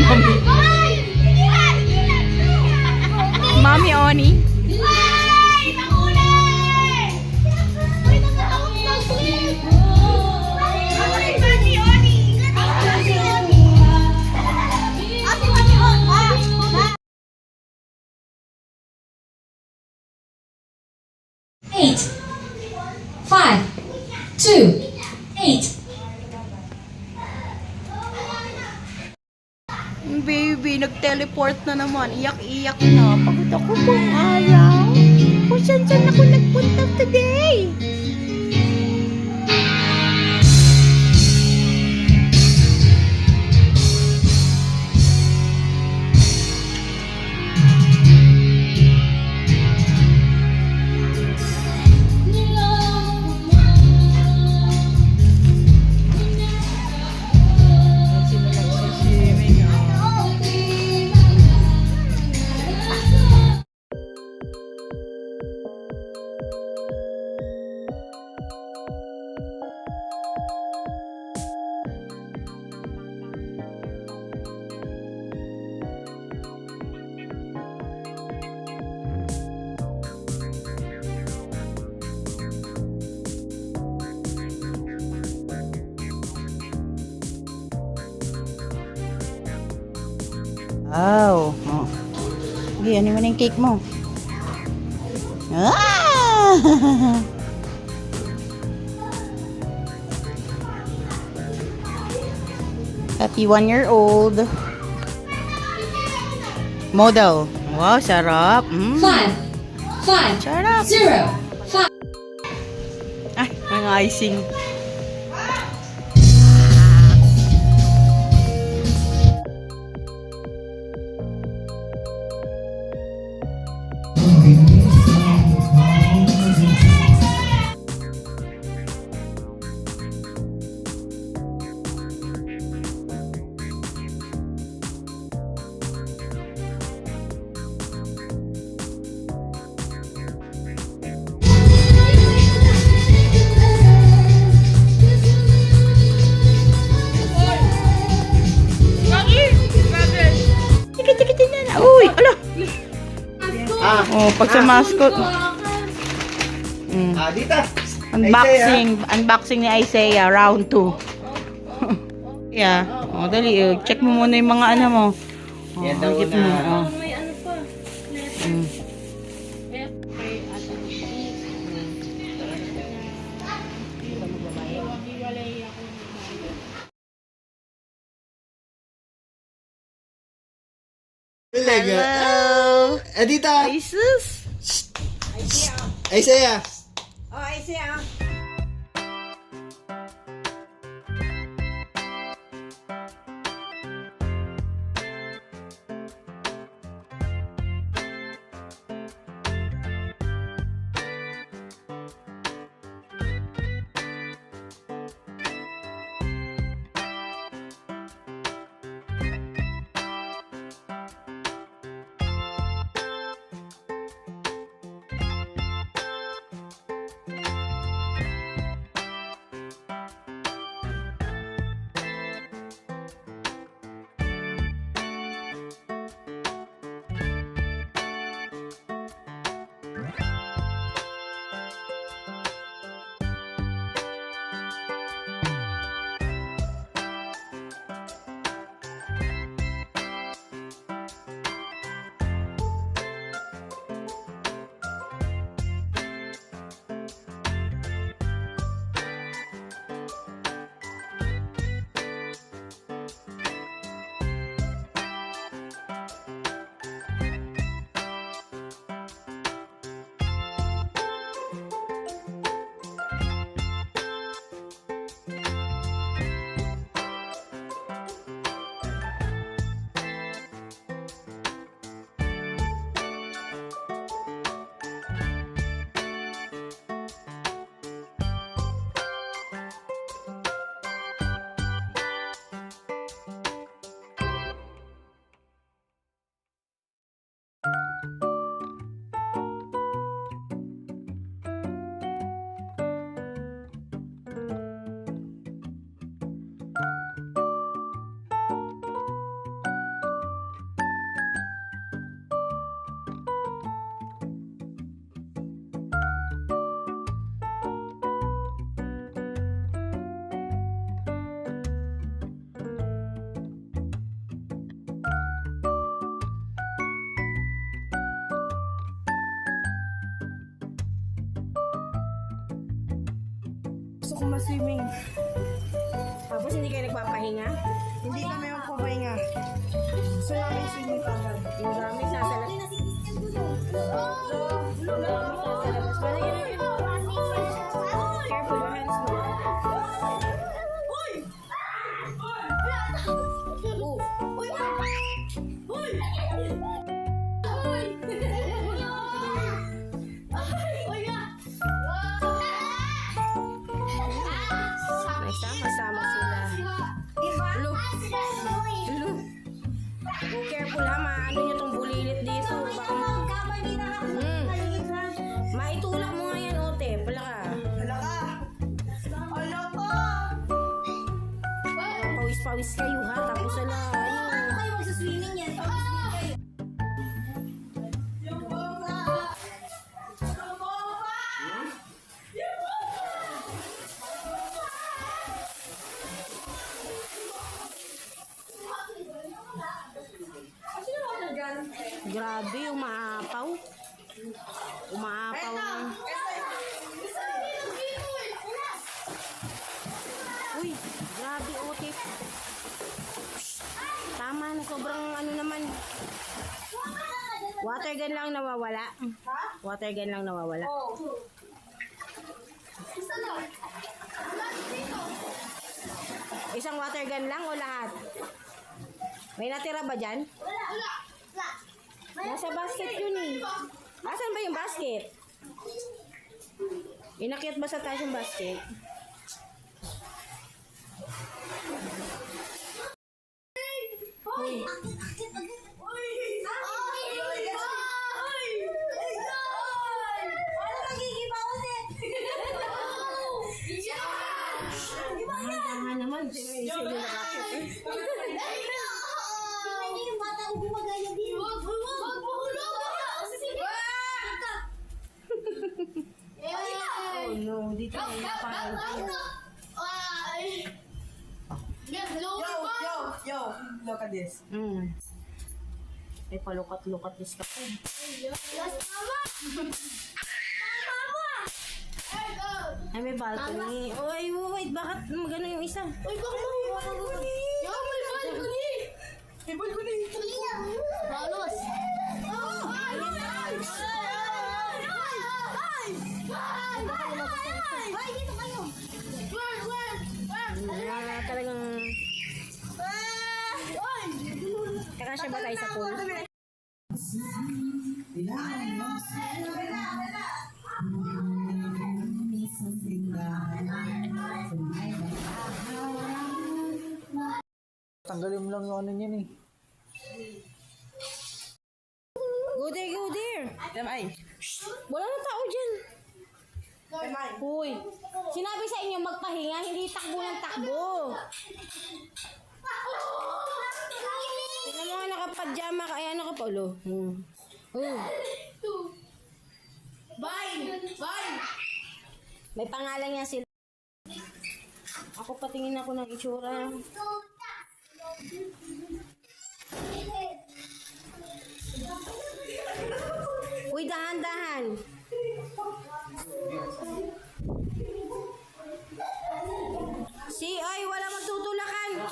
Mami. Mami Oni. Eight, 5, 2, 8. Baby, nag-teleport na naman. Iyak-iyak na. Pagod ako kung ayaw. Kung saan ako nagpunta today. Wow. Oh. Sige, ano man yung cake mo? Ah! Happy 1-year-old. Model. Wow, sarap. 5, 5, Sarap. 0, 5. Ay, ang icing. Uy, ala. Oh, pag sa mascot. Dita. Unboxing ni Isaiah round 2. Yeah. Oh, dali, check mo muna yung mga ano mo. Oh, Yan daw higit na. mo. Oh. May ano pa. Mm. Hello. Dita. Jesus. Isaiah. akong ma-swimming. Tapos hindi kayo nagpapahinga? Hindi kami magpapahinga. Gusto namin swimming kagad. Yung gamit nasa labas. Parang yun. Careful your hands mo. May sama-sama sila. Look. Look. Oh, careful ha, maano nyo tong bulilit dito. Baka maitulak mo nga yan, Ote. Pala ka. Hala ka! Hala ka! Pawis-pawis kayo ha. Tapos ala, ayun. Kayo magsaswimming yan. Grabe, umaapaw. Umaapaw. Uy, grabe, Ote. Tama na, sobrang ano naman. Water gun lang nawawala. Water gun lang nawawala. Isang water gun lang o lahat? May natira ba dyan? Nasa basket yun eh. Asan ba yung basket? Inakyat ba sa taas yung basket? Uy. Dahan naman. Sino nakakit eh? Oh no, dito na yung napakalito. Yo! Look at this. Ay, palukat-lukat dis ka po. Ay, may balcony. Oy, wait, bakit magano yung isa? May balcony! Balos! Dito kayo! Talagang... Kakasya ba tayo sa pool? Tanggalin mo lang yung ano niyan eh. Go there, go there! Ay! Wala na tao dyan. Ay! Hoy, sinabi sa inyo magpahinga, hindi takbo ng takbo. Tingnan mo nga nakapadyama ka, ayan nakapaulo. Bye! Bye! May pangalan niya sila. Ako patingin ako ng itsura. Uy, dahan-dahan. Ay, wala magtutulakan.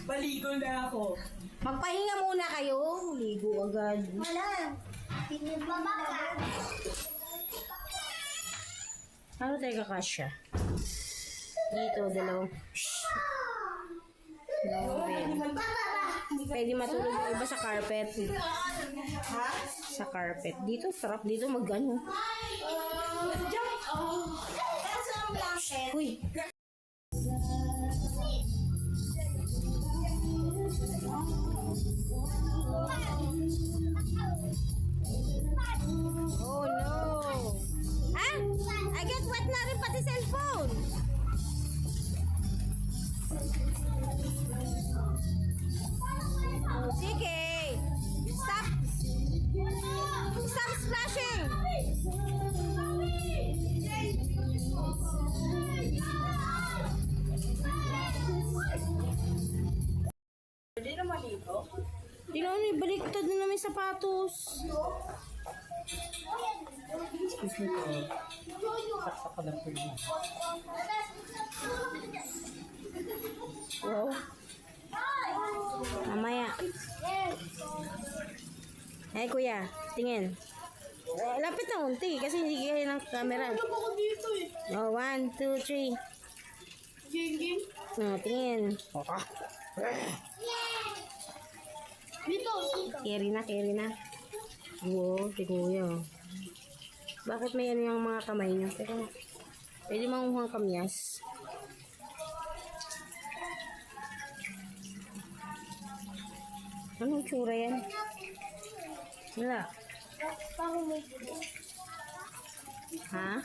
Baligo na ako. Magpahinga muna kayo. Ligo agad. Wala! Pinibaba ka! Ano tayo kakasya? Dito, dalawang bed. Pwede matulog yung iba sa carpet. Ha? Sa carpet. Dito, sarap dito mag-ano. Uy. Oh no. Ah? I get wet na rin pati cellphone. sapatos. Excuse me po. Saksak ka lang po yun. Wow. Mamaya. Eh, kuya, tingin. Lapit na unti kasi hindi kaya ng camera. Ano ako dito eh? Oh, 1, 2, 3. Game. Oh, tingin. Dito. Carry na. Wow, si kuya. Bakit may ano yung mga kamay niya? Teka, pwede manguhang kamyas. Anong tsura yan? Wala. Parang may gulo. Ha?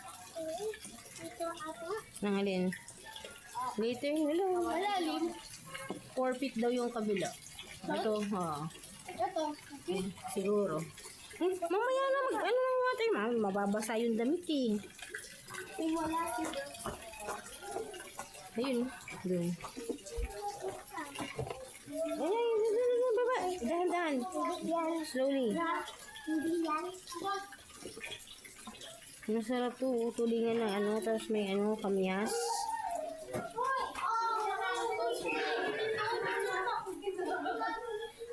Ito ako. Nangalin? Later, wala. Malalim. 4 feet daw yung kabila. Ito, ha. Ito. Siguro. Mamaya na ano na natin, mababasa yung damit eh. May wala sila. Ayun, doon. Ay, baba. Dahan-dahan. Yan. Slowly. Hindi yan. Masarap to, tulingan ng ano, tapos may ano, kamyas.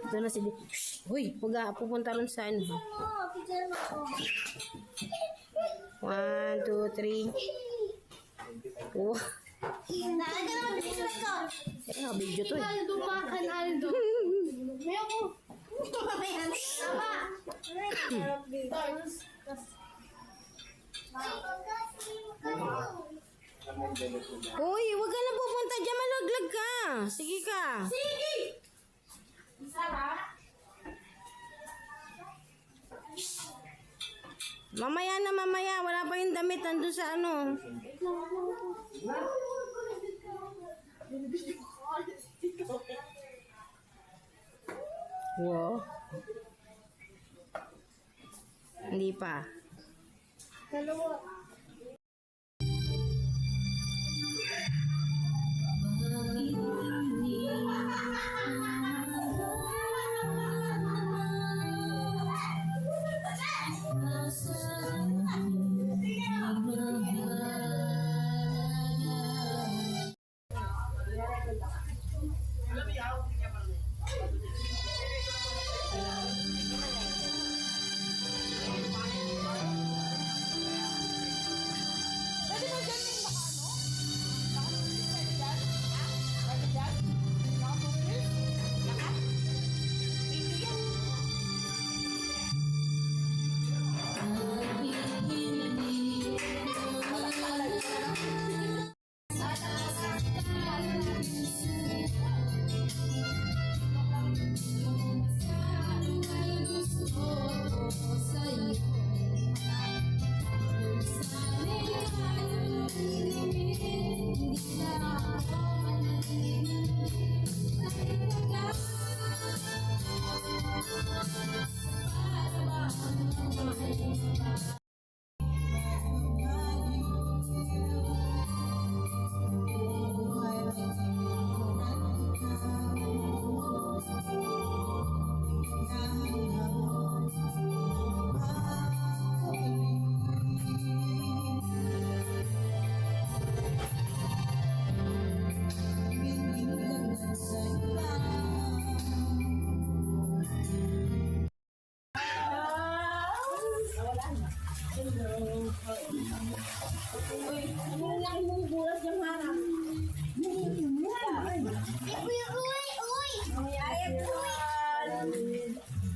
Ito na si Shhh! Uy, pupunta rin sa ano. Ha? Oh, picture mo ako. 1, 2, 3. Oh, Naalala naman dito ito. video to eh. Aldo pa, Aldo. May ako. Ayan. Tama. Uy, wag ka na pupunta dyan, malaglag ka. Sige ka. Sige! Mamaya. Wala pa yung damit nandun sa ano. Wow. Hindi pa. Dalawa.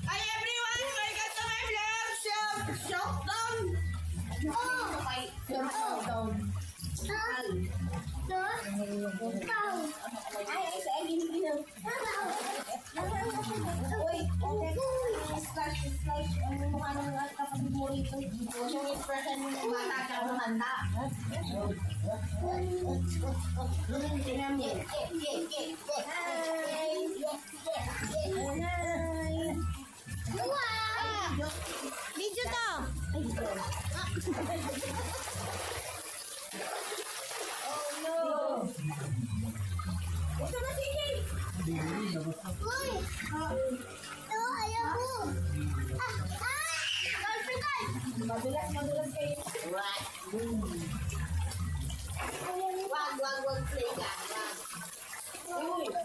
Hi everyone! Welcome to my vlog! Showdown! Video to. Uy! Ito, ayaw Madulas kayo. Wag play ka. Wag.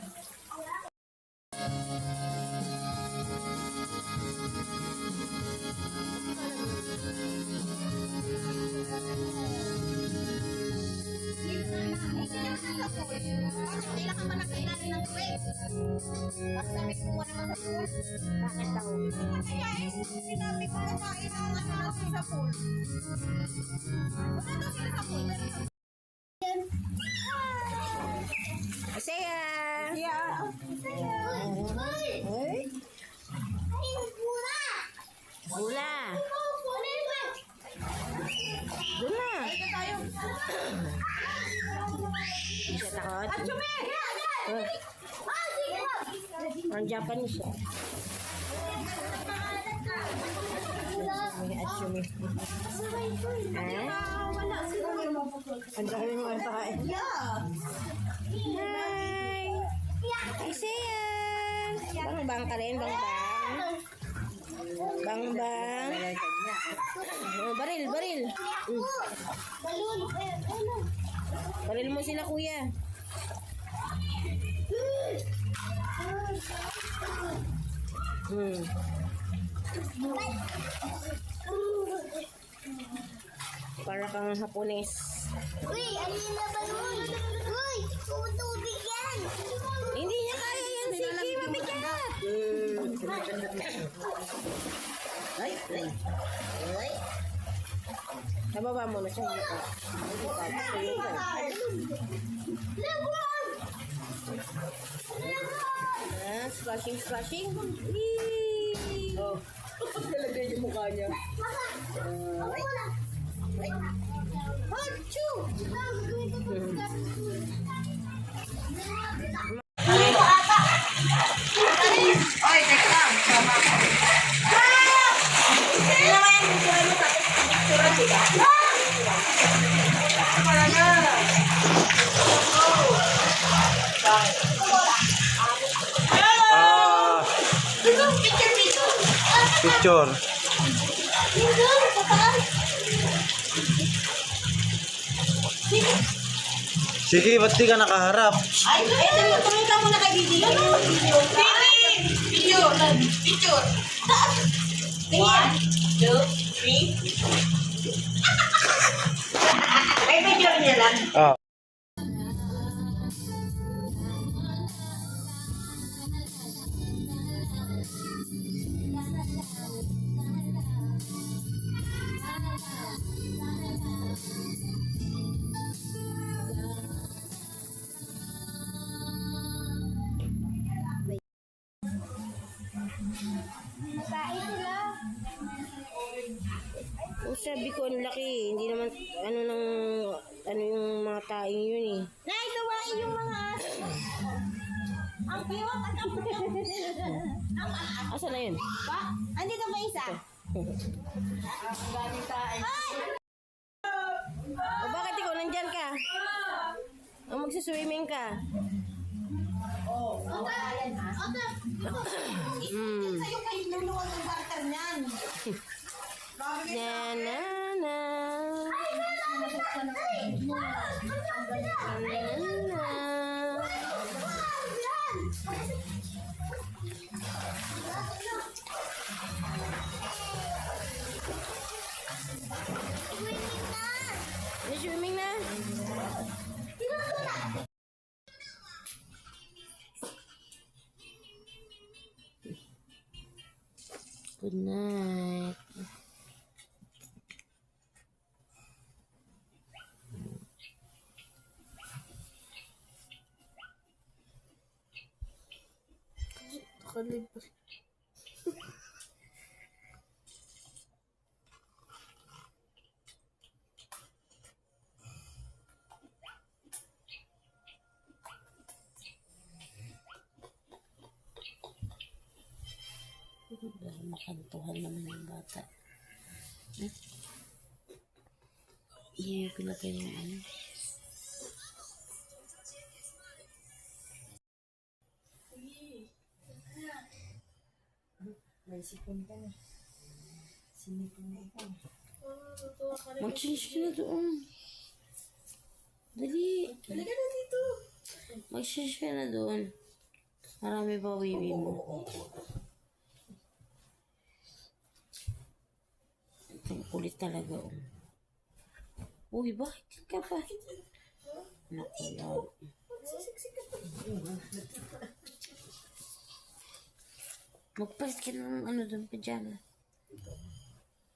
Kailan ka ba nakailangan ng tuwing? Basta may kuha naman sa pool. Bakit daw? Kaya sinabi ko na kailangan natin sa pool. Wala daw sila sa pool. Isaiah! Bula! Bula! Siya takot? Ang Japanese siya. May atsumi. Ang dami mo ang pakain. Hi! Isaiah! Bang-bang ka rin, bang-bang. Bang-bang. Oh, baril. Baril mo sila, kuya. Para kang Hapones. Uy, alin na balon? Uy, tubig yan. Hindi niya kaya yan. Sige, mabigat. Nababa mo na siya. Splashing. Oh. Lalagay yung mukha niya. Picture. Sige, ba't di ka nakaharap? Ay, tumingin ka muna kay Bibi. Picture. 1, 2, 3. May picture niya lang. Ah. Oh, sabi ko, ang laki. Hindi naman, yung mga taing yun eh. Nay, tuwain yung mga aso. Ang piwat at ang Asa na yun? pa. Andito ba isa? O bakit ikaw nandyan ka? O magsiswimming ka? Sa'yo kayo luluwag ng barter niyan. Na. May swimming na? Good night. Kalibas. Dahil makantuhan naman yung bata. Hindi yung pinagay yung ano. May sipon ka na. Sinipon na ikaw. Mag-change ka na doon. Dali. Halika na dito. Mag-change ka na doon. Marami pa wiwi mo. Ang kulit talaga. Oh. Uy, bakit ka pa? Naku, lalo. Magsisiksik ka pa. Magpalit ka ng ano doon, pajama.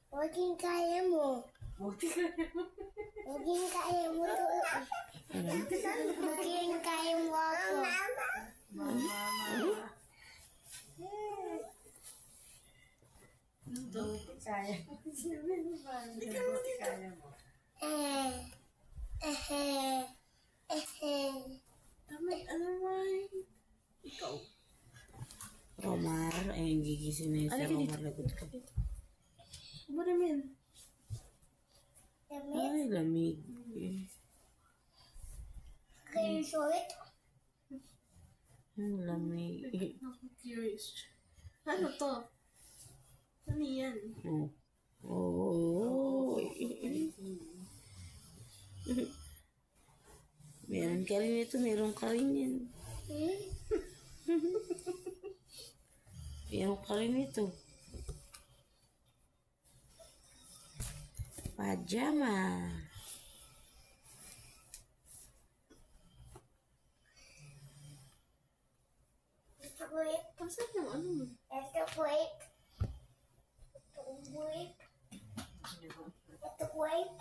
Huwaging kaya mo. Huwaging kaya mo to. Huwaging kaya mo ako. Kaya. Ikaw mo kaya mo. Tamad, ano may? Ikaw. Romar, ayun, gigising na yun sa Romar. Lagot ka. Ano namin? Ay, lamig. Can you show it? Ang lamig. Ako curious. Ano to? Ano yan? Oh. Oh. Meron ka rin ito, meron ka rin yan. Meron ka rin ito. Pajama. Ito buwit. Pasal yung ano mo? Ito buwit. Ito buwit. Ito buwit.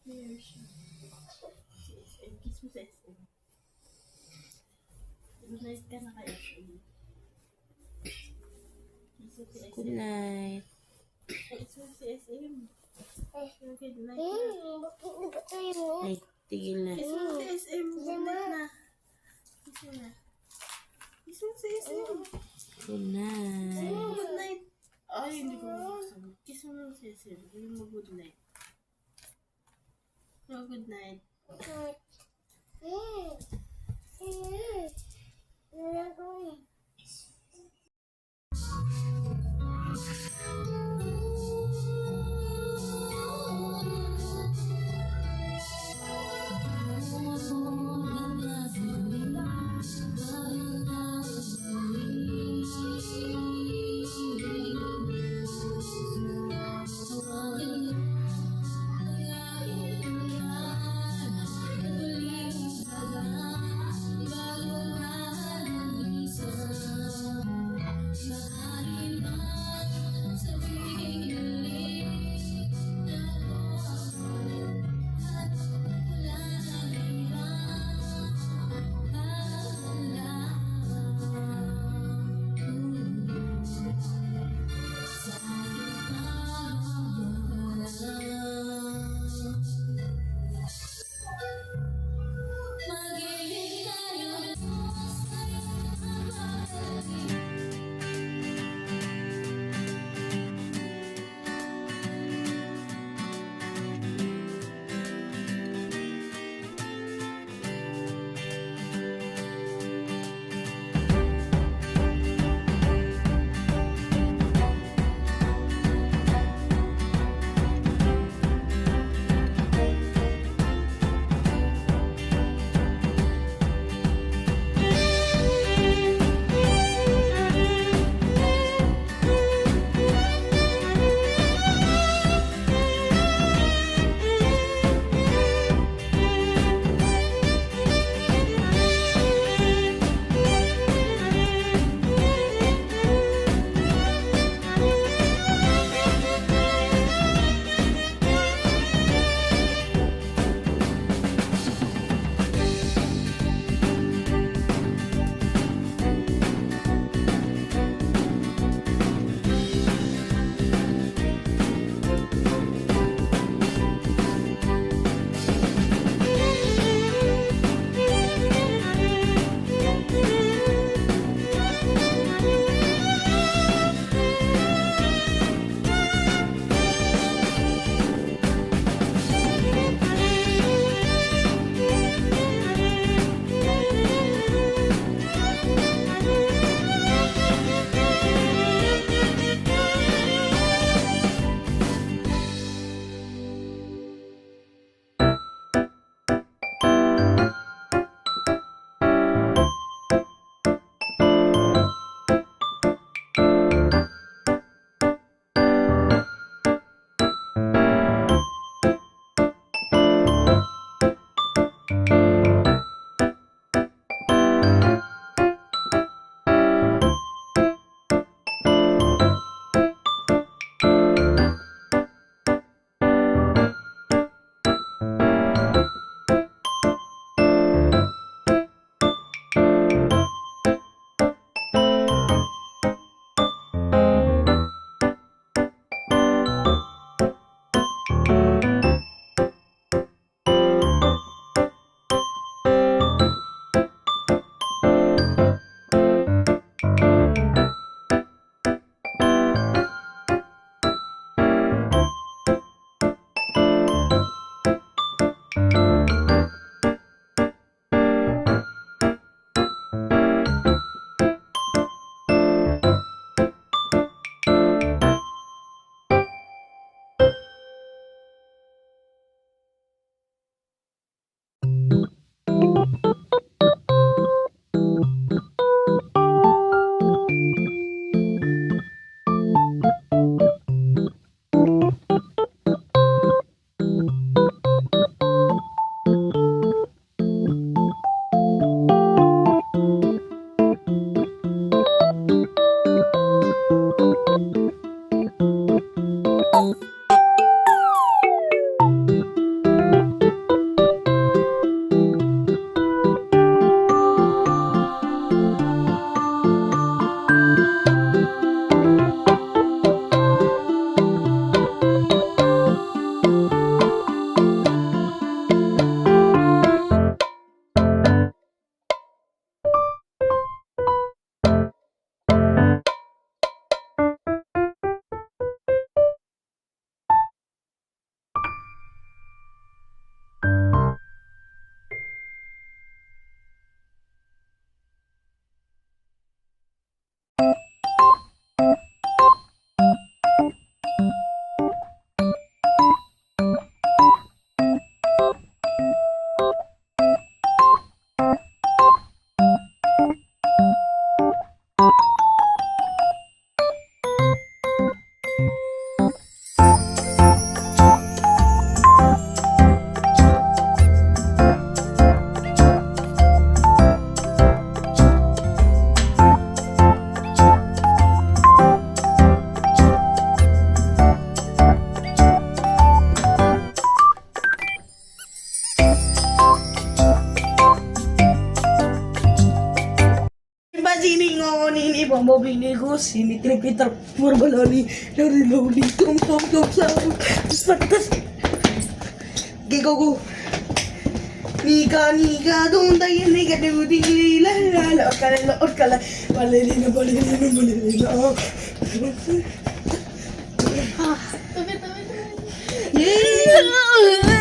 Clear siya. SM. Kiss mo sa SM. Good ka na kaya siya. Kiss mo sa Good SM. night. Kiss mo sa SM. Good night na. Bakit nabatay mo? Ay, tigil na. Kiss mo sa SM. Good night na. Kiss mo na. Kiss mo sa SM. Good night. Good night. Ay, hindi ko mabuksan. Kiss mo na sa SM. Gawin mo good night. Oh, good night. Sa sini Peter Murbalani dari loli tum tum tum sam sepatas gigogo nika nika dum dai nika de di la la kala balena yeah